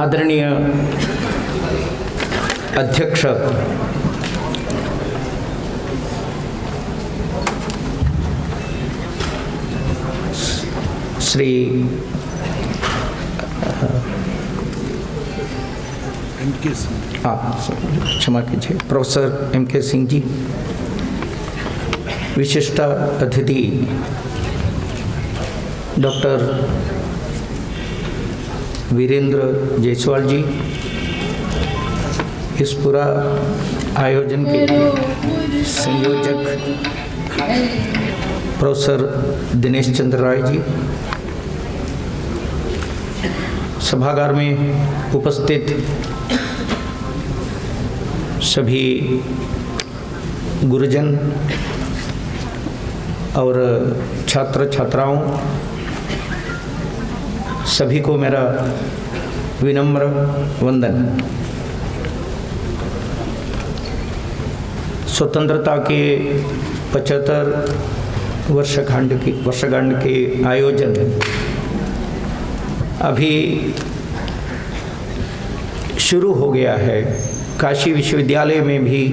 आदरणीय अध्यक्ष श्री क्षमा कीजिए, प्रोफेसर M.K. सिंह जी, विशिष्ट अतिथि डॉक्टर वीरेंद्र जायसवाल जी, इस पूरा आयोजन के संयोजक प्रोफेसर दिनेश चंद्र राय जी, सभागार में उपस्थित सभी गुरुजन और छात्र छात्राओं, सभी को मेरा विनम्र वंदन। स्वतंत्रता के 75 वर्षगांठ के आयोजन अभी शुरू हो गया है। काशी विश्वविद्यालय में भी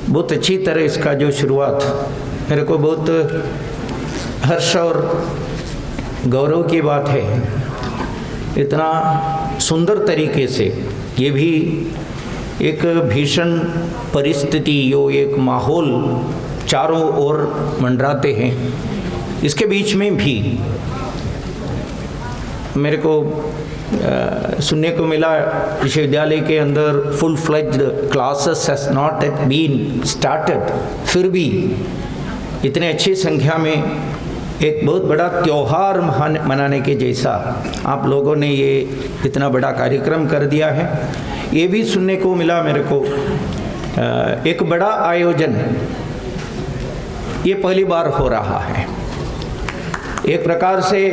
बहुत अच्छी तरह इसका जो शुरुआत, मेरे को बहुत हर्ष और गौरव की बात है। इतना सुंदर तरीके से, ये भी एक भीषण परिस्थिति, यो एक माहौल चारों ओर मंडराते हैं, इसके बीच में भी मेरे को सुनने को मिला विश्वविद्यालय के अंदर full fledged classes has not yet been started, फिर भी इतने अच्छी संख्या में एक बहुत बड़ा त्यौहार मनाने के जैसा आप लोगों ने ये इतना बड़ा कार्यक्रम कर दिया है। ये भी सुनने को मिला मेरे को, एक बड़ा आयोजन ये पहली बार हो रहा है। एक प्रकार से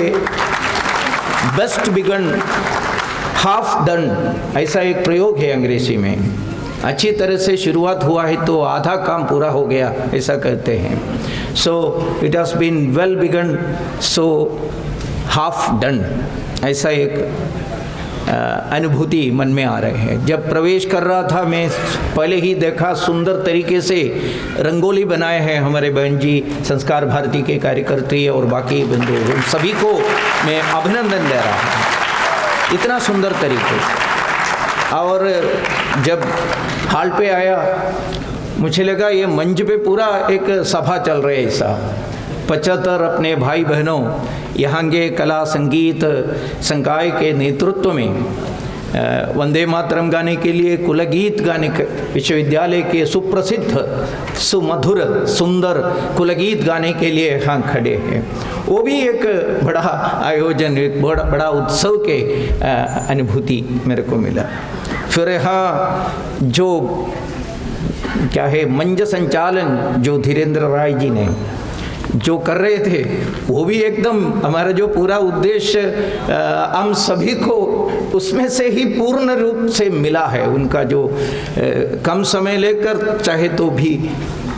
बेस्ट बिगन हाफ डन, ऐसा एक प्रयोग है अंग्रेजी में। अच्छी तरह से शुरुआत हुआ है तो आधा काम पूरा हो गया, ऐसा कहते हैं। So it has been well begun, so half done, ऐसा एक अनुभूति मन में आ रहे हैं। जब प्रवेश कर रहा था मैं पहले ही देखा सुंदर तरीके से रंगोली बनाए हैं हमारे बहन जी, संस्कार भारती के कार्यकर्त्री और बाकी बंधु, सभी को मैं अभिनंदन दे रहा हूँ, इतना सुंदर तरीके से। और जब हॉल पे आया मुझे लगा ये मंच पे पूरा एक सभा चल रही है ऐसा। 75 अपने भाई बहनों यहाँ के कला संगीत संकाय के नेतृत्व में वंदे मातरम गाने के लिए, कुलगीत गाने के, विश्वविद्यालय के सुप्रसिद्ध सुमधुर सुंदर कुलगीत गाने के लिए यहाँ खड़े हैं। वो भी एक बड़ा आयोजन, एक बड़ा उत्सव के अनुभूति मेरे को मिला। फिर यहाँ जो क्या है मंच संचालन जो धीरेन्द्र राय जी ने जो कर रहे थे, वो भी एकदम हमारा जो पूरा उद्देश्य हम सभी को उसमें से ही पूर्ण रूप से मिला है। उनका जो कम समय लेकर चाहे तो भी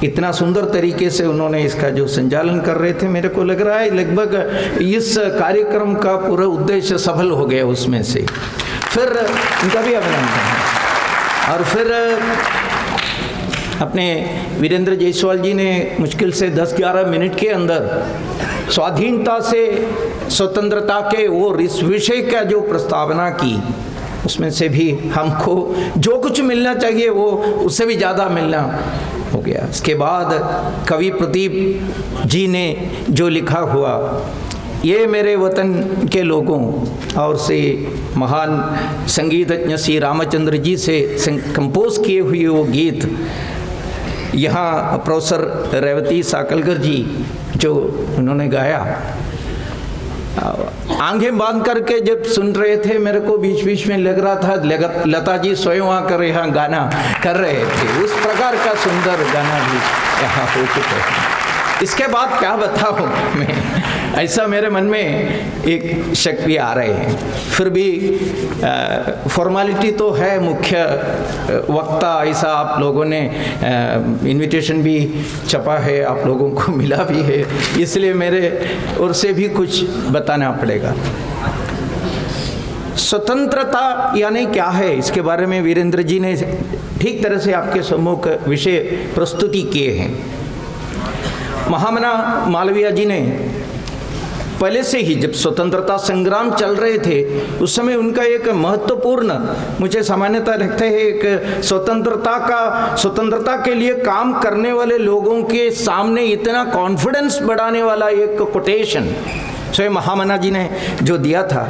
इतना सुंदर तरीके से उन्होंने इसका जो संचालन कर रहे थे, मेरे को लग रहा है लगभग इस कार्यक्रम का पूरा उद्देश्य सफल हो गया उसमें से। फिर उनका भी अभिनंदन। और फिर अपने वीरेंद्र जायसवाल जी ने मुश्किल से 10-11 मिनट के अंदर स्वाधीनता से स्वतंत्रता के वो इस विषय का जो प्रस्तावना की, उसमें से भी हमको जो कुछ मिलना चाहिए वो उससे भी ज़्यादा मिलना हो गया। इसके बाद कवि प्रदीप जी ने जो लिखा हुआ, ये मेरे वतन के लोगों, और से महान संगीतज्ञ श्री रामचंद्र जी से कंपोज किए हुए वो गीत, यहाँ प्रोफेसर रेवती साकलकर जी जो उन्होंने गाया, आंखें बांध करके जब सुन रहे थे मेरे को बीच बीच में लग रहा था लता जी स्वयं आकर यहाँ गाना कर रहे थे। उस प्रकार का सुंदर गाना भी यहाँ हो चुके हैं। इसके बाद क्या बताऊँ मैं, ऐसा मेरे मन में एक शक भी आ रहे हैं। फिर भी फॉर्मेलिटी तो है, मुख्य वक्ता ऐसा आप लोगों ने इनविटेशन भी छपा है, आप लोगों को मिला भी है, इसलिए मेरे ओर से भी कुछ बताना पड़ेगा। स्वतंत्रता यानी क्या है, इसके बारे में वीरेंद्र जी ने ठीक तरह से आपके सम्मुख विषय प्रस्तुति किए हैं। महामना मालवीय जी ने पहले से ही जब स्वतंत्रता संग्राम चल रहे थे उस समय उनका एक महत्वपूर्ण, मुझे सामान्यतः लगता है एक स्वतंत्रता के लिए काम करने वाले लोगों के सामने इतना कॉन्फिडेंस बढ़ाने वाला एक कोटेशन स्वयं महामना जी ने जो दिया था,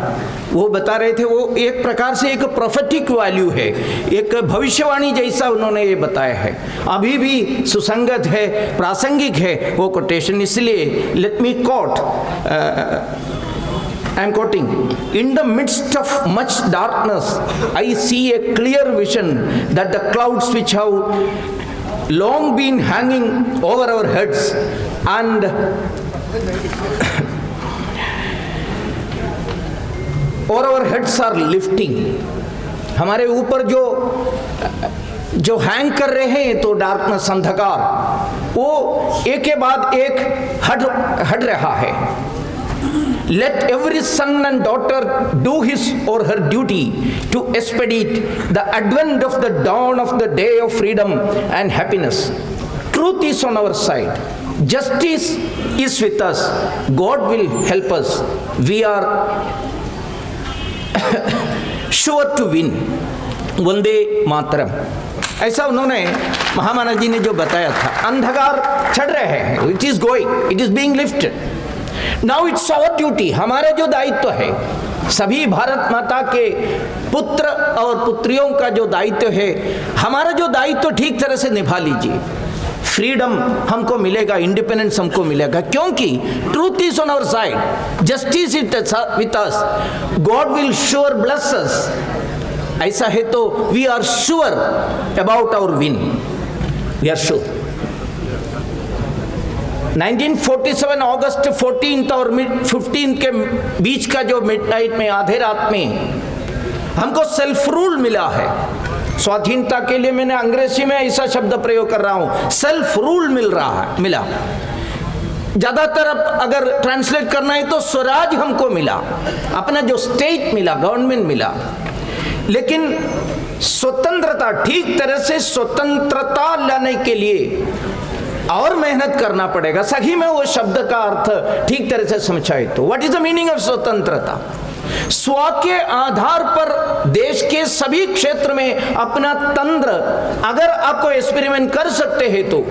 वो बता रहे थे, वो एक प्रकार से एक प्रोफेटिक वैल्यू है, एक भविष्यवाणी जैसा उन्होंने ये बताया है, अभी भी सुसंगत है, प्रासंगिक है वो कोटेशन। इसलिए let me quote, I am quoting, in the midst of much darkness I see a clear vision that the clouds which have long been hanging over our heads and और our heads are lifting, हमारे ऊपर जो hang कर रहे हैं तो darkness, अंधकार, वो एक के बाद एक हट रहा है। Let every son and daughter do his or her duty to expedite the advent of the dawn of the day of freedom and happiness. Truth is on our side. Justice is with us. God will help us. We are sure to win. Vande Mataram, ऐसा उन्होंने महामना जी ने जो बताया था। अंधकार चढ़ रहे हैं, it is going, it is being lifted. Now it's our duty, हमारे जो दायित्व है, सभी भारत माता के पुत्र और पुत्रियों का जो दायित्व है, हमारा जो दायित्व ठीक तरह से निभा लीजिए। फ्रीडम हमको मिलेगा, इंडिपेंडेंस हमको मिलेगा, क्योंकि truth is on our side, justice is with us, God will sure bless us. ऐसा है तो we are sure about our win, we are sure. 1947 अगस्त 14 और 15 के बीच का जो मिडनाइट में, आधे रात में हमको सेल्फ रूल मिला है। स्वाधीनता के लिए मैंने अंग्रेजी में ऐसा शब्द प्रयोग कर रहा हूं, सेल्फ रूल मिला। ज्यादातर अगर ट्रांसलेट करना है तो स्वराज हमको मिला, अपना जो स्टेट मिला, गवर्नमेंट मिला। लेकिन स्वतंत्रता, ठीक तरह से स्वतंत्रता लाने के लिए और मेहनत करना पड़ेगा। सही में वो शब्द का अर्थ ठीक तरह से समझाए तो what is the meaning of स्वतंत्रता? स्व के आधार पर देश के सभी क्षेत्र में अपना तंत्र अगर आपको एक्सपेरिमेंट कर सकते हैं तो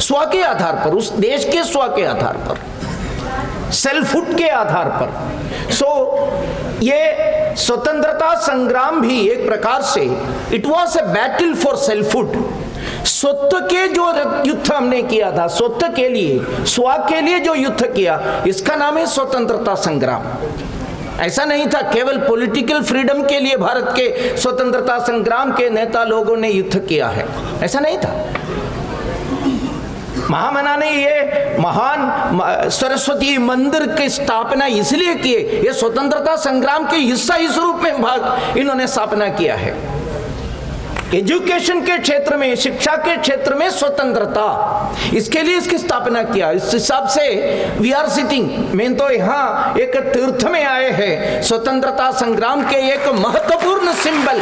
स्व के आधार पर, उस देश के स्व के आधार पर, सेल्फहुड के आधार पर। ये स्वतंत्रता संग्राम भी एक प्रकार से it was a battle for selfhood. स्वत्व के जो युद्ध हमने किया था, स्वत्व के लिए, स्व के लिए जो युद्ध किया, इसका नाम है स्वतंत्रता संग्राम। ऐसा नहीं था केवल पॉलिटिकल फ्रीडम के लिए भारत के स्वतंत्रता संग्राम के नेता लोगों ने युद्ध किया है, ऐसा नहीं था। महामना ने ये महान सरस्वती मंदिर की स्थापना इसलिए की, ये स्वतंत्रता संग्राम के हिस्सा इस रूप में भाग इन्होंने स्थापना किया है। एजुकेशन के क्षेत्र में, शिक्षा के क्षेत्र में स्वतंत्रता, इसके लिए इसकी स्थापना किया। इस हिसाब से वी आर सिटिंग, मैं तो यहाँ एक तीर्थ में आए हैं, स्वतंत्रता संग्राम के एक महत्वपूर्ण सिंबल,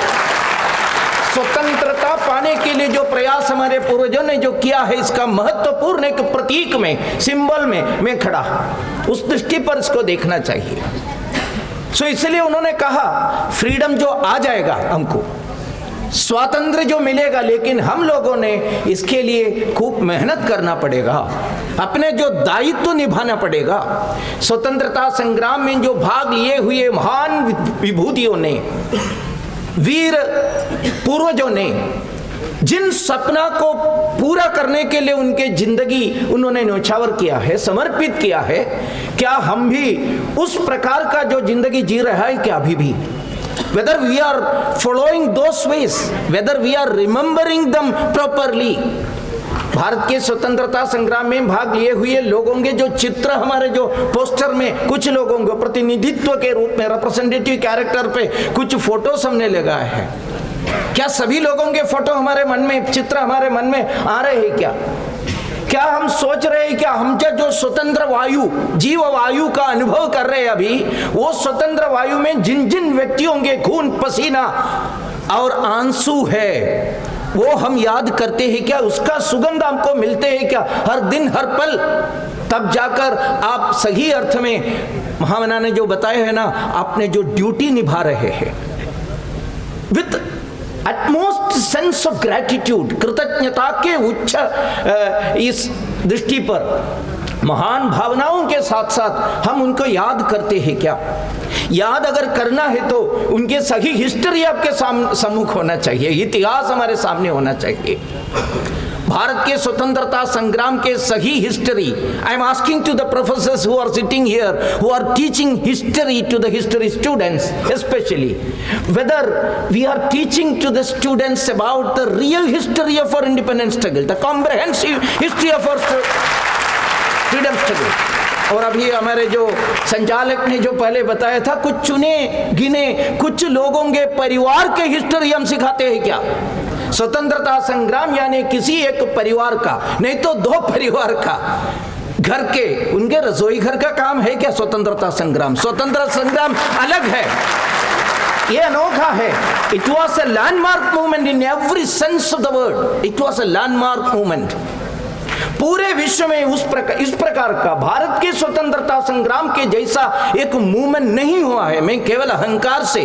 स्वतंत्रता पाने के लिए जो प्रयास हमारे पूर्वजों ने जो किया है, इसका महत्वपूर्ण एक प्रतीक में, सिंबल में मैं खड़ा, उस दृष्टि पर इसको देखना चाहिए। इसलिए उन्होंने कहा फ्रीडम जो आ जाएगा, हमको स्वातंत्र्य जो मिलेगा, लेकिन हम लोगों ने इसके लिए खूब मेहनत करना पड़ेगा, अपने जो दायित्व निभाना पड़ेगा। स्वतंत्रता संग्राम में जो भाग लिए हुए महान विभूतियों ने, वीर पूर्वजों ने, जिन सपना को पूरा करने के लिए उनके जिंदगी उन्होंने न्यौछावर किया है, समर्पित किया है, क्या हम भी उस प्रकार का जो जिंदगी जी रहा है क्या अभी भी? Whether we are following those ways, whether we are remembering them properly. Bharat के स्वतंत्रता संग्राम में भाग लिए हुए लोगों के जो चित्र हमारे जो पोस्टर में, कुछ लोगों को प्रतिनिधित्व के रूप में, रिप्रेजेंटेटिव कैरेक्टर पे कुछ फोटोस हमने लगाए हैं, क्या सभी लोगों के फोटो हमारे मन में, चित्र हमारे मन में आ रहे हैं क्या? क्या हम सोच रहे हैं क्या हम जो स्वतंत्र वायु, जीव वायु का अनुभव कर रहे हैं अभी, वो स्वतंत्र वायु में जिन जिन व्यक्तियों के खून पसीना और आंसू है वो हम याद करते हैं क्या? उसका सुगंध हमको मिलते हैं क्या हर दिन हर पल? तब जाकर आप सही अर्थ में महामना ने जो बताया है ना, आपने जो ड्यूटी निभा रहे हैं with utmost sense of gratitude, कृतज्ञता के उच्च इस दृष्टि पर महान भावनाओं के साथ साथ हम उनको याद करते हैं क्या? याद अगर करना है तो उनके सही हिस्ट्री आपके सम्मुख होना चाहिए, इतिहास हमारे सामने होना चाहिए। भारत के स्वतंत्रता संग्राम के सही history, I am asking to the professors who are sitting here, who are teaching history to the history students specially, whether we are teaching to the students about the real history of our independence struggle, the comprehensive history of our freedom struggle. और अभी हमारे जो संचालक ने जो पहले बताया था, कुछ चुने गिने कुछ लोगों के परिवार के हिस्ट्री हम सिखाते हैं क्या? स्वतंत्रता संग्राम यानी किसी एक परिवार का, नहीं तो दो परिवार का, घर के उनके रसोई घर का काम है क्या स्वतंत्रता संग्राम? स्वतंत्रता संग्राम अलग है, ये अनोखा है। It was a landmark movement in every sense of the word, it was a landmark movement. पूरे विश्व में इस प्रकार का भारत के स्वतंत्रता संग्राम के जैसा एक मूवमेंट नहीं हुआ है। मैं केवल अहंकार से,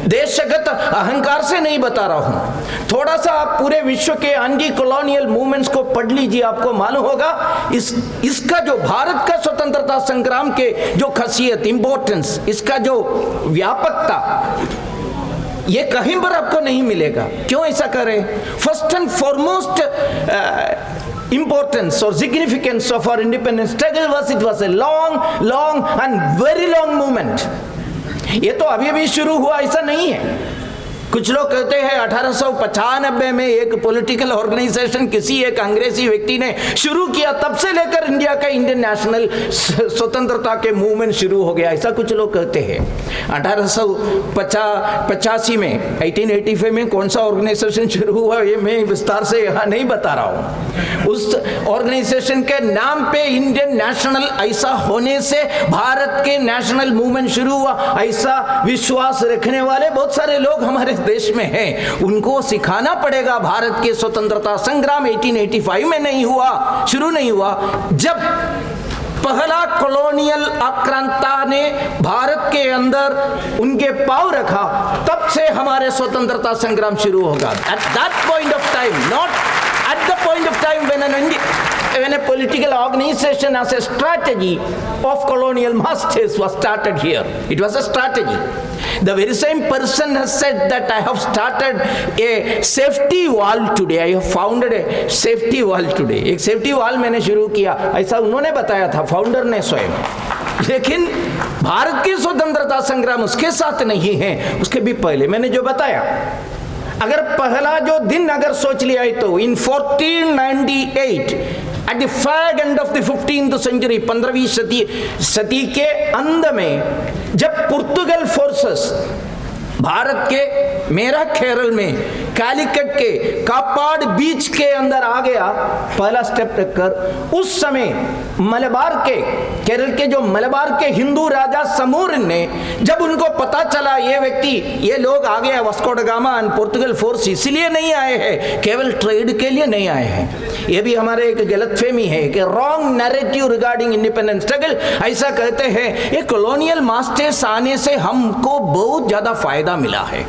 देशगत अहंकार से नहीं बता रहा हूं। थोड़ा सा आप पूरे विश्व के एंटी कॉलोनियल मूवमेंट्स को पढ़ लीजिए, आपको मालूम होगा इसका जो भारत का स्वतंत्रता संग्राम के जो खासियत, इंपॉर्टेंस, इसका जो व्यापकता, ये कहीं पर आपको नहीं मिलेगा। क्यों ऐसा करें? First and foremost importance or significance of our independence struggle was it was a long and very long movement. ये तो अभी अभी शुरू हुआ ऐसा नहीं है। कुछ लोग कहते हैं 1895 में एक पॉलिटिकल ऑर्गेनाइजेशन किसी एक अंग्रेजी व्यक्ति ने शुरू किया, तब से लेकर इंडिया का इंडियन नेशनल स्वतंत्रता के मूवमेंट शुरू हो गया, ऐसा कुछ लोग कहते हैं। 1885 में 1885 में कौन सा ऑर्गेनाइजेशन शुरू हुआ ये मैं विस्तार से यहाँ नहीं बता रहा हूँ। उस ऑर्गेनाइजेशन के नाम पे इंडियन नेशनल ऐसा होने से भारत के नेशनल मूवमेंट शुरू हुआ, ऐसा विश्वास रखने वाले बहुत सारे लोग हमारे देश में हैं। उनको सिखाना पड़ेगा भारत के स्वतंत्रता संग्राम 1885 में नहीं हुआ, शुरू नहीं हुआ। जब पहला कॉलोनियल आक्रांता ने भारत के अंदर उनके पांव रखा, तब से हमारे स्वतंत्रता संग्राम शुरू होगा। At that point of time, not at the point of time when a political organization as a strategy of colonial masters was started here. It was a strategy. The very same person has said that I have started a safety wall today. I have founded a safety wall today. एक safety wall मैंने शुरू किया, ऐसा उन्होंने बताया था, founder ने स्वयं। लेकिन भारत की स्वतंत्रता संग्राम उसके साथ नहीं है, उसके भी पहले मैंने जो बताया, अगर पहला जो दिन अगर सोच लिया है तो इन 1498 at the fag end of the 15th century, 15वीं सदी के अंत में जब पुर्तगाल फोर्सेस भारत के मेरा केरल में कालीकट के कापाड बीच के अंदर आ गया, पहला स्टेप रखकर, उस समय मलबार के केरल के जो मलबार के हिंदू राजा समूर ने जब उनको पता चला ये व्यक्ति ये लोग आ गया, Vasco da Gama and Portugal force इसलिए नहीं आए हैं, केवल ट्रेड के लिए नहीं आए हैं। ये भी हमारे एक गलतफहमी है कि wrong narrative regarding independence struggle. ऐसा कहते हैं ये कॉलोनियल मास्टर्स आने से हमको बहुत ज्यादा फायदा मिला है।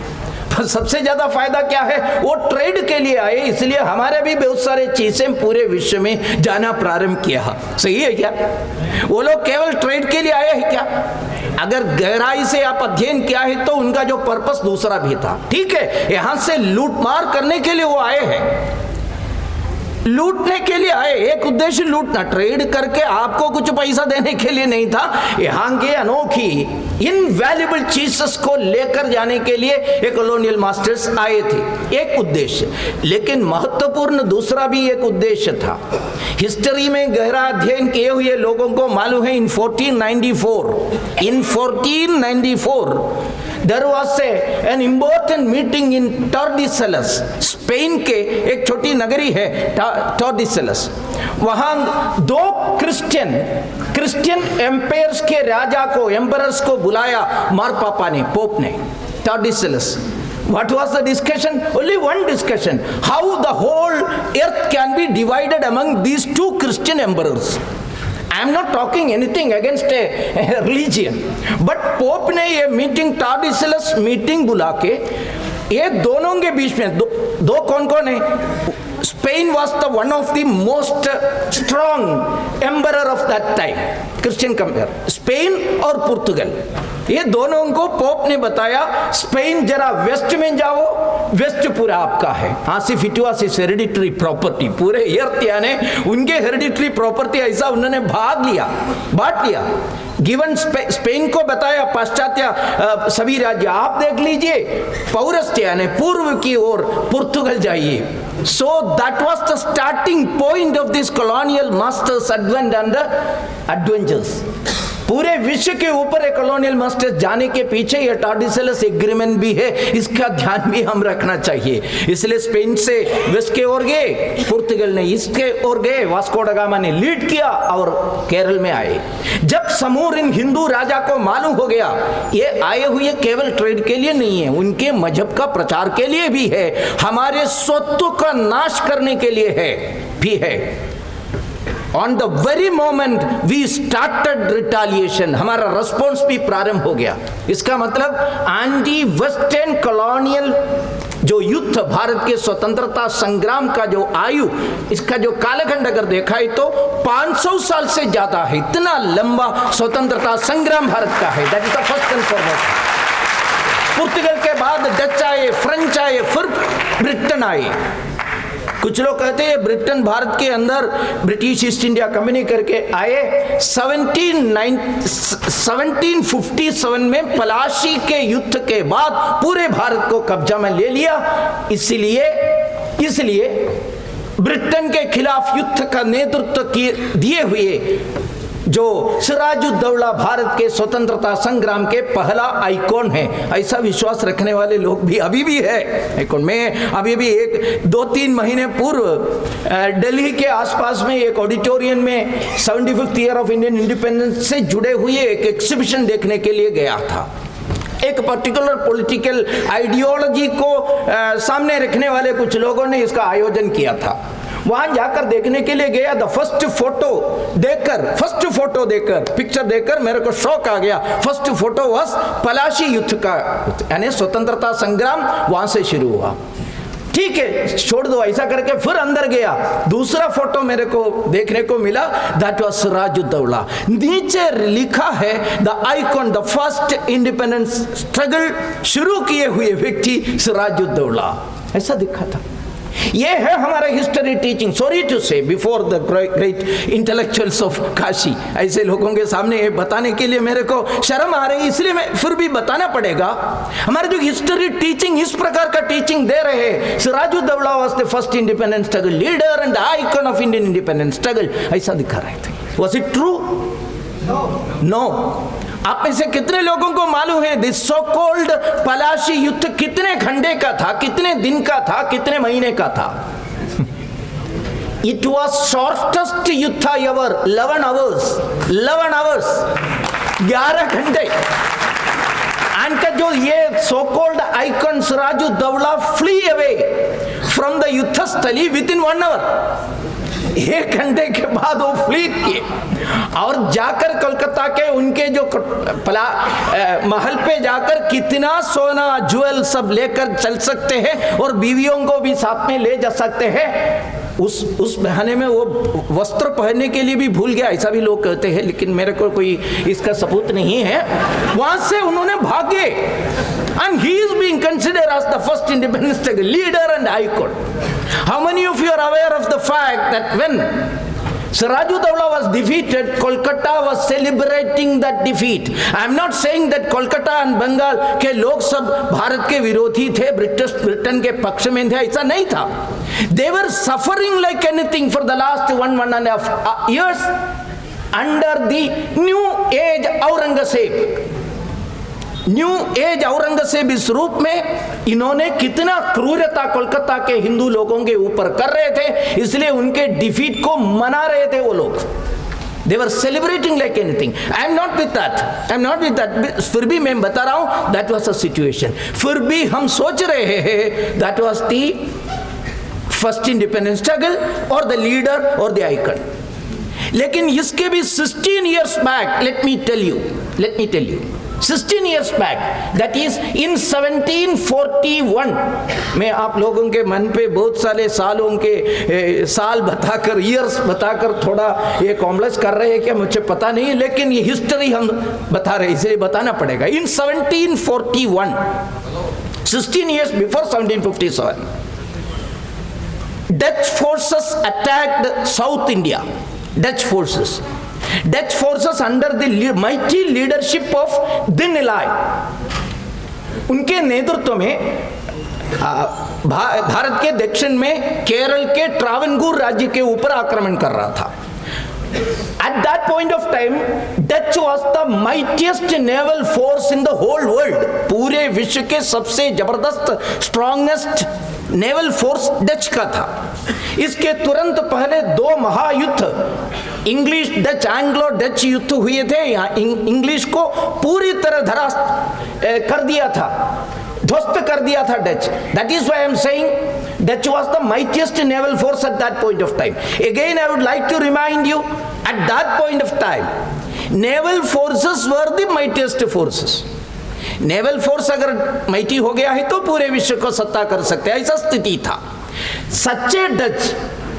सबसे ज्यादा फायदा क्या है? वो ट्रेड के लिए आए, इसलिए हमारे भी बहुत सारे चीजें पूरे विश्व में जाना प्रारंभ किया। सही है क्या? वो लोग केवल ट्रेड के लिए आए हैं क्या? अगर गहराई से आप अध्ययन किया है तो उनका जो पर्पस दूसरा भी था। ठीक है, यहां से लूटमार करने के लिए वो आए हैं, लूटने के लिए आए, एक उद्देश्य लूटना, ट्रेड करके आपको कुछ पैसा देने के लिए नहीं था। यहाँ के अनोखी इनवैल्यूएबल चीजेस को लेकर जाने के लिए एक कॉलोनियल मास्टर्स आए थे, एक उद्देश्य। लेकिन महत्वपूर्ण दूसरा भी एक उद्देश्य था। हिस्ट्री में गहरा अध्ययन किए हुए लोगों को मालूम है in 1494 there was an important meeting in Tordesillas, Spain के एक छोटी नगरी है टॉर्डिसेलस। वहां दो क्रिश्चियन एम्पायर्स के राजा को, एम्परर्स को बुलाया मारपापा ने, पोप ने, टॉर्डिसेलस। What was the discussion? Only one discussion. How the whole earth can be divided among these two Christian emperors. I am not talking anything against a religion. But Pope ने ये meeting, टॉर्डिसेलस meeting बुला के ये दोनों के बीच में दो कौन है? Spain was the one of the most strong emperor of that time, Christian emperor, Spain और पुर्तगाल। ये दोनों को पोप ने बताया, स्पेन जरा वेस्ट में जाओ, वेस्ट पूरा आपका है। हाँ, सिर्फ it was his hereditary property, पूरे अर्थ यानी उनके हेरिडिटरी प्रॉपर्टी, ऐसा उन्होंने बांट लिया। गिवन स्पेन को बताया, पाश्चात्य सभी राज्य आप देख लीजिए, पौरस्त्य यानी पूर्व की ओर पुर्तगाल जाइए। So that was the starting point of this colonial masters advent and adventures. पूरे विश्व के ऊपर एक कॉलोनियल मास्टर्स जाने के पीछे ये टॉर्डिसेलस एग्रीमेंट भी है, इसका ध्यान भी हम रखना चाहिए। इसलिए स्पेन से वेस्ट के ओर गए, पुर्तगाल ने इसके ओर गए, वास्को ड गामा ने लीड किया और केरल में आए। जब समूर इन हिंदू राजा को मालूम हो गया ये आए हुए केवल ट्रेड के लिए नहीं है, उनके मजहब का प्रचार के लिए भी है, हमारे स्वत्व का नाश करने के लिए भी है। On the very moment we started retaliation, हमारा रेस्पॉन्स भी प्रारंभ हो गया। इसका मतलब एंटी वेस्टर्न कॉलोनियल जो युद्ध, भारत के स्वतंत्रता संग्राम का जो आयु, इसका जो कालखंड अगर देखा है तो 500 साल से ज्यादा है। इतना लंबा स्वतंत्रता संग्राम भारत का है। That is the first and foremost. पुर्तगाल के बाद डच आए, फ्रेंच आए, फिर ब्रिटेन आए। कुछ लोग कहते हैं ब्रिटेन भारत के अंदर ब्रिटिश ईस्ट इंडिया कंपनी करके आए। 1757 में पलाशी के युद्ध के बाद पूरे भारत को कब्जा में ले लिया। इसलिए ब्रिटेन के खिलाफ युद्ध का नेतृत्व दिए हुए जो सिराजुद्दौला भारत के स्वतंत्रता संग्राम के पहला आइकॉन है, ऐसा विश्वास रखने वाले लोग भी अभी भी है। मैं अभी भी 2-3 महीने पूर्व दिल्ली के आसपास में एक ऑडिटोरियम में 75th year of Indian independence से जुड़े हुए एक एग्जीबिशन देखने के लिए गया था। एक पर्टिकुलर पॉलिटिकल आइडियोलॉजी को सामने रखने वाले कुछ लोगों ने इसका आयोजन किया था। वहां जाकर देखने के लिए गया। फर्स्ट फोटो देखकर पिक्चर देखकर मेरे को शौक आ गया। फर्स्ट फोटो वाज पलाशी युद्ध का, यानी स्वतंत्रता संग्राम वहां से शुरू हुआ। ठीक है, छोड़ दो, ऐसा करके फिर अंदर गया। दूसरा फोटो मेरे को देखने को मिला, दैट वाज सिराजुद्दौला। नीचे लिखा है the icon, the first independence struggle शुरू किए हुए व्यक्ति सिराजुद्दौला, ऐसा दिखा था। ये है हमारा हिस्ट्री टीचिंग। सॉरी टू से before the great intellectuals of Kashi, ऐसे लोगों के सामने ये बताने के लिए मेरे को शर्म आ रही है, इसलिए मैं फिर भी बताना पड़ेगा। हमारे जो हिस्ट्री टीचिंग इस प्रकार का टीचिंग दे रहे हैं, Sirajuddaulah was the first independence struggle leader and icon of Indian independence struggle, ऐसा दिखा रहे थे। Was it true? नो। आप में से कितने लोगों को मालूम है दिस सो कॉल्ड पलाशी युद्ध कितने घंटे का था, कितने दिन का था, कितने महीने का था? इट वॉज शॉर्टेस्ट युद्ध एवर, 11 आवर्स, 11 घंटे। इनका जो ये so called icon Sirajuddaulah flee away from the युद्ध स्थली विद इन 1 आवर। 1 घंटे के बाद वो फ्ली किए और जाकर कोलकाता के उनके जो महल पे जाकर कितना सोना ज्वेल सब लेकर चल सकते हैं और बीवियों को भी साथ में ले जा सकते हैं। उस बहाने में वो वस्त्र पहनने के लिए भी भूल गया, ऐसा भी लोग कहते हैं, लेकिन मेरे को कोई इसका सबूत नहीं है। वहां से उन्होंने भागे and he is being considered as the first independence struggle leader and icon. How many of you are aware of the fact that when Sirajuddaulah was defeated, Kolkata was celebrating that defeat. I am not saying that Kolkata and Bengal के लोग सब भारत के विरोधी थे, Britain के पक्ष में थे, ऐसा नहीं था। They were suffering like anything for the last 1.5 years under the new age Aurangzeb. New age Aurangzeb इस रूप में इन्होंने कितना क्रूरता कोलकाता के हिंदू लोगों के ऊपर कर रहे थे, इसलिए उनके डिफीट को मना रहे थे वो लोग। They were celebrating like anything. I am not with that. I am not with that. फिर भी मैं बता रहा हूं that was a situation. फिर भी हम सोच रहे हैं that was the first independence struggle or the leader or the icon. लेकिन इसके भी 16 years back, let me tell you, 16 years back, that is in 1741, मैं आप लोगों के मन पे बहुत सारे सालों के साल बताकर, ईयर्स बताकर थोड़ा ये कॉम्प्लेक्स कर रहे हैं क्या मुझे पता नहीं, लेकिन ये हिस्ट्री हम बता रहे हैं इसलिए बताना पड़ेगा। In 1741, 16 years before 1757, Dutch forces attacked South India. Dutch forces under the mighty leadership of Din Ilai, उनके नेतृत्व में भारत के दक्षिण में केरल के ट्रावनकूर राज्य के ऊपर आक्रमण कर रहा था। At that point of time, Dutch was the mightiest naval force in the whole world. पूरे विश्व के सबसे जबरदस्त स्ट्रॉन्गेस्ट नेवल फोर्स डच का था। इसके तुरंत पहले दो महायुद्ध इंग्लिश डच एंग्लो डच युद्ध हुए थे। इंग्लिश को पूरी तरह धरास्त कर दिया था, ध्वस्त कर दिया था Dutch. That is why I am saying Dutch was the mightiest naval force at that point of time. Again, I would like to remind you, at that point of time, naval forces were the mightiest forces. Naval force अगर mighty हो गया है तो पूरे विश्व को सत्ता कर सकते हैं, ऐसा स्थिति था। सच्चे Dutch,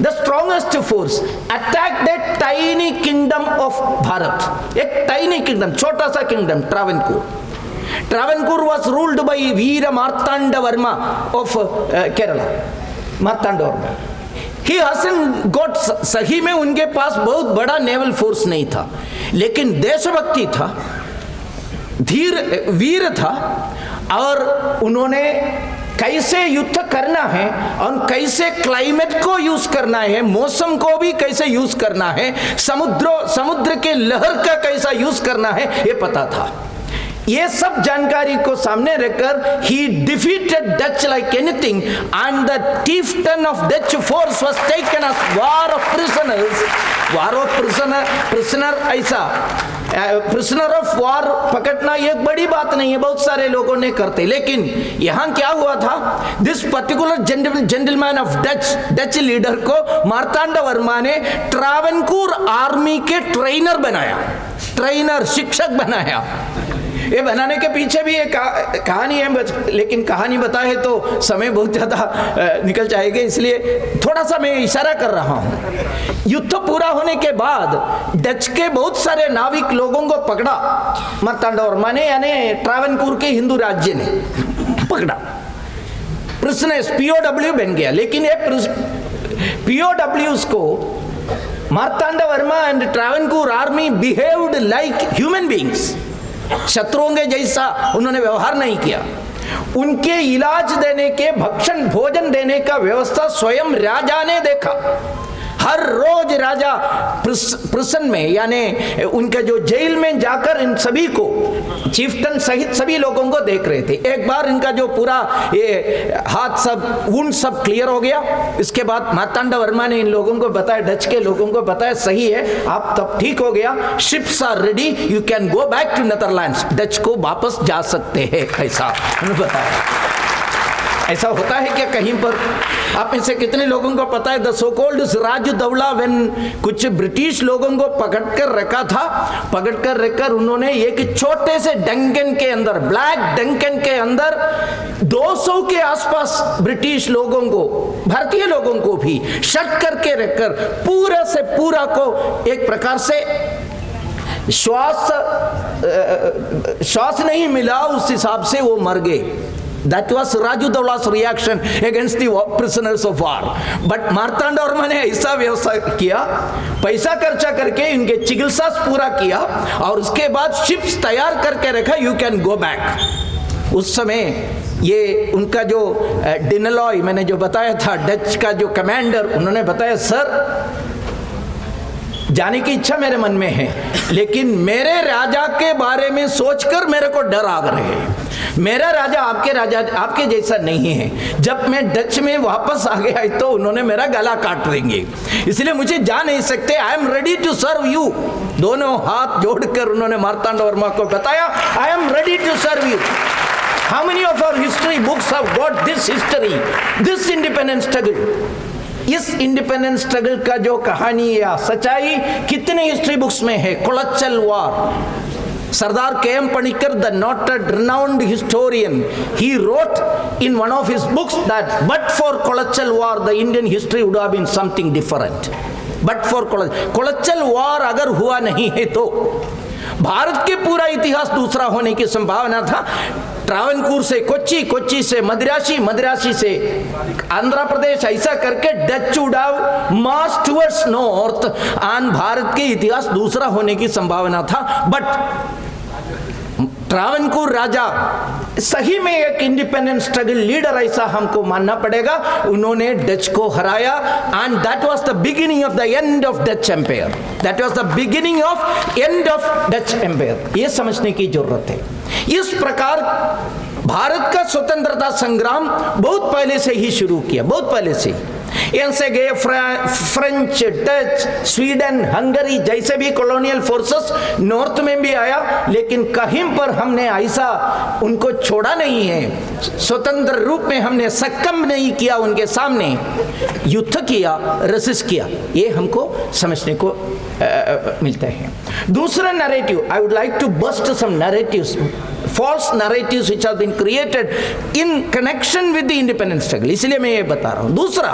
the strongest force, attack the tiny kingdom of Bharat. एक टाइनी किंगडम, छोटा सा kingdom, Travancore. Travancore was ruled by Veera Marthanda Varma of Kerala. Marthanda Varma, he hasn't got, सही में उनके पास बहुत बड़ा नेवल फोर्स नहीं था, लेकिन देशभक्ति था, धीर वीर था, और उन्होंने कैसे युद्ध करना है और कैसे क्लाइमेट को यूज करना है, मौसम को भी कैसे यूज करना है, समुद्र के लहर का कैसा यूज करना है, ये पता था। ये सब जानकारी को सामने रखकर he defeated Dutch like anything, and the chieftain of Dutch force was taken as war of prisoners. War of prisoner ऐसा prisoner of war पकड़ना ये बड़ी बात नहीं है, बहुत सारे लोगों ने करते। लेकिन यहाँ क्या हुआ था, this particular gentleman of Dutch leader को मार्तांड वर्मा ने ट्रावनकूर आर्मी के ट्रेनर बनाया, ट्रेनर शिक्षक बनाया। ये बनाने के पीछे भी एक कहानी है, लेकिन कहानी बताए तो समय बहुत ज़्यादा निकल जाएगा, इसलिए थोड़ा सा मैं इशारा कर रहा हूँ। युद्ध पूरा होने के बाद डच के बहुत सारे नाविक लोगों को पकड़ा मार्तांड वर्मा ने, यानी ट्रावनकूर के हिंदू राज्य ने पकड़ा, प्रिजनर्स, POW बन गया। लेकिन ये POWs को Marthanda Varma and Travancore army behaved like human beings, शत्रुओं के जैसा उन्होंने व्यवहार नहीं किया। उनके इलाज देने के, भक्षण भोजन देने का व्यवस्था स्वयं राजा ने देखा। हर रोज राजा प्रिसन में, यानी उनके जो जेल में जाकर इन सभी को, चीफ्टन सहित सभी लोगों को देख रहे थे। एक बार इनका जो पूरा ये हाथ सब वुंड सब क्लियर हो गया, इसके बाद मार्तांड वर्मा ने इन लोगों को बताया, डच के लोगों को बताया, सही है, आप तब ठीक हो गया, ships are ready, you can go back to Netherlands, Dutch को वापस जा सकते हैं, ऐसा उन्होंने बताया। ऐसा होता है क्या कहीं पर? आप में से कितने लोगों को पता है the so called Sirajuddaulah, when कुछ ब्रिटिश लोगों को पकड़ कर रखा था, पकड़ कर रखकर उन्होंने एक छोटे से डंकन के अंदर, ब्लैक डंकन के अंदर 200 के आसपास ब्रिटिश लोगों को, भारतीय लोगों को भी शक करके रखकर पूरा से पूरा को एक प्रकार से श्वास नहीं मिला, उस हिसाब से वो मर गए। That was Rajudaula's reaction against the prisoners of war. But Marthanda Verma ने ऐसा व्यवस्था किया, पैसा खर्चा करके इनके चिकित्सा पूरा किया, और उसके बाद शिप्स तैयार करके रखा, यू कैन गो बैक। उस समय ये उनका जो डिनलॉय, मैंने जो बताया था, डच का जो कमांडर, उन्होंने बताया, सर जाने की इच्छा मेरे मन में है, लेकिन मेरे राजा के बारे में सोचकर मेरे को डर आ रहे हैं। मेरा राजा आपके जैसा नहीं है। जब मैं डच में वापस आ गया तो उन्होंने मेरा गला काट देंगे, इसलिए मुझे जा नहीं सकते। I am ready to serve you. दोनों हाथ जोड़कर उन्होंने मार्तांड वर्मा को बताया, I am ready to serve you. How many of our history books have got this history, this independence struggle? इस इंडिपेंडेंस स्ट्रगल का जो कहानी या सच्चाई कितने हिस्ट्री बुक्स में है? Colachel war. Sardar K M. Panikkar, the noted renowned historian, he wrote in one of his books that but for Kolachal war, the Indian history would have been something different. But for Kolachal war अगर हुआ नहीं है तो भारत के पूरा इतिहास दूसरा होने की संभावना था। ट्रावनकूर से कोच्चि, कोच्चि से मद्रासी, मद्रासी से आंध्र प्रदेश, ऐसा करके डच उड़ाव march towards north and Bharat के इतिहास दूसरा होने की संभावना था। बट ट्रावनकूर राजा सही में एक इंडिपेंडेंस स्ट्रगल लीडर ऐसा हमको मानना पड़ेगा। उन्होंने डच को हराया and that was the beginning of the end of Dutch empire. That was the beginning of end of Dutch empire. ये समझने की जरूरत है। इस प्रकार भारत का स्वतंत्रता संग्राम बहुत पहले से ही शुरू किया, बहुत पहले से। यहाँ से गए फ्रेंच, डच, स्वीडन, हंगरी जैसे भी कॉलोनियल फोर्सेस नॉर्थ में भी आया, लेकिन कहीं पर हमने ऐसा उनको छोड़ा नहीं है। स्वतंत्र रूप में हमने सक्कम नहीं किया, उनके सामने युद्ध किया, रेसिस्ट किया। ये हमको समझने को मिलता है। दूसरा narrative, I would like to bust some narratives, false narratives which have been created in connection with the independence struggle, इसलिए मैं ये बता रहा हूं। दूसरा,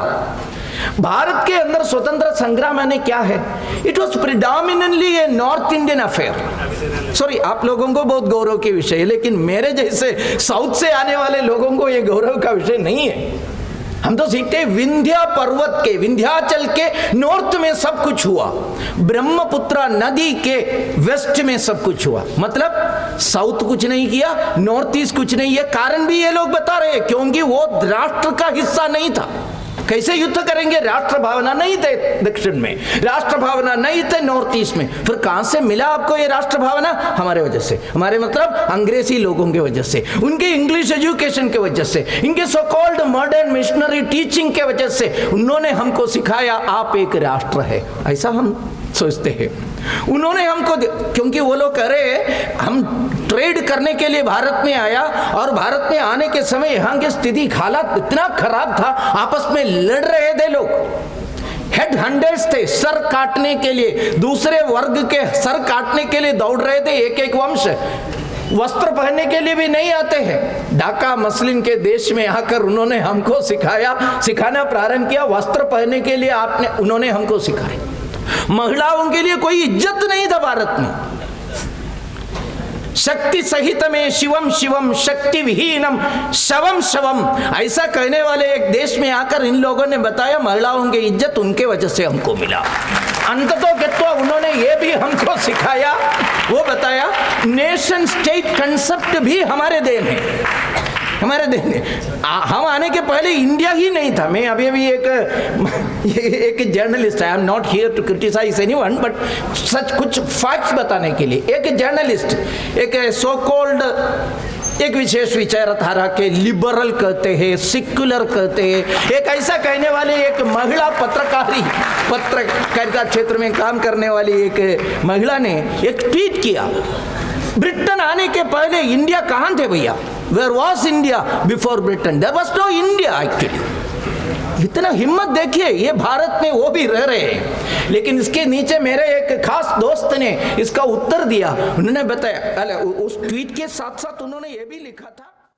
भारत के अंदर स्वतंत्र संग्राम यानी क्या है? It was predominantly A north Indian affair. Sorry, आप लोगों को बहुत गौरव के विषय है, लेकिन मेरे जैसे साउथ से आने वाले लोगों को ये गौरव का विषय नहीं है। हम तो सीखते हैं विंध्या पर्वत के, विंध्याचल के नॉर्थ में सब कुछ हुआ, ब्रह्मपुत्र नदी के वेस्ट में सब कुछ हुआ। मतलब साउथ कुछ नहीं किया, नॉर्थ ईस्ट कुछ नहीं है। कारण भी ये लोग बता रहे हैं, क्योंकि वो राष्ट्र का हिस्सा नहीं था। कैसे युद्ध करेंगे? राष्ट्र भावना नहीं थे दक्षिण में, राष्ट्र भावना नहीं थे नॉर्थ ईस्ट में। फिर कहां से मिला आपको ये राष्ट्र भावना? हमारे वजह से, हमारे मतलब अंग्रेजी लोगों की वजह से, उनके इंग्लिश एजुकेशन की वजह से, इनके so called modern missionary teaching के वजह से उन्होंने हमको सिखाया आप एक राष्ट्र है, ऐसा हम सोचते हैं। उन्होंने हमको, क्योंकि वो लोग कह रहे हैं हम ट्रेड करने के लिए भारत में आया, और भारत में आने के समय यहाँ की स्थिति हालात इतना खराब था, आपस में लड़ रहे थे लोग, हेड हंटर्स थे, सर काटने के लिए, दूसरे वर्ग के सर काटने के लिए दौड़ रहे थे एक एक वंश। वस्त्र पहनने के लिए भी नहीं आते हैं। ढाका मसलिन के देश में आकर उन्होंने हमको सिखाना प्रारंभ किया। वस्त्र पहनने के लिए उन्होंने हमको सिखाया। महिलाओं के लिए कोई इज्जत नहीं था भारत में। शक्ति सहित में शिवम शिवम, शक्ति विहीनम शवम शवम, ऐसा कहने वाले एक देश में आकर इन लोगों ने बताया महिलाओं की इज्जत उनके वजह से हमको मिला। अंततोगत्वा उन्होंने ये भी हमको सिखाया, वो बताया नेशन स्टेट कंसेप्ट भी हमारे देन है, हमारे देन है। हम आने के पहले इंडिया ही नहीं था। मैं अभी एक जर्नलिस्ट है, I am not here to criticize anyone, but सच कुछ फैक्ट्स बताने के लिए। एक जर्नलिस्ट, एक सो कॉल्ड एक विशेष विचारधारा के लिबरल कहते हैं, सेक्युलर कहते हैं, एक ऐसा कहने वाले एक महिला पत्रकारिता क्षेत्र में काम करने वाली एक महिला ने एक ट्वीट किया, ब्रिटेन आने के पहले इंडिया कहाँ थे भैया? Where was India before Britain? There was no India actually. इतना हिम्मत देखिए, ये भारत में वो भी रह रहे हैं। लेकिन इसके नीचे मेरे एक खास दोस्त ने इसका उत्तर दिया। उन्होंने बताया, उस ट्वीट के साथ साथ उन्होंने ये भी लिखा था।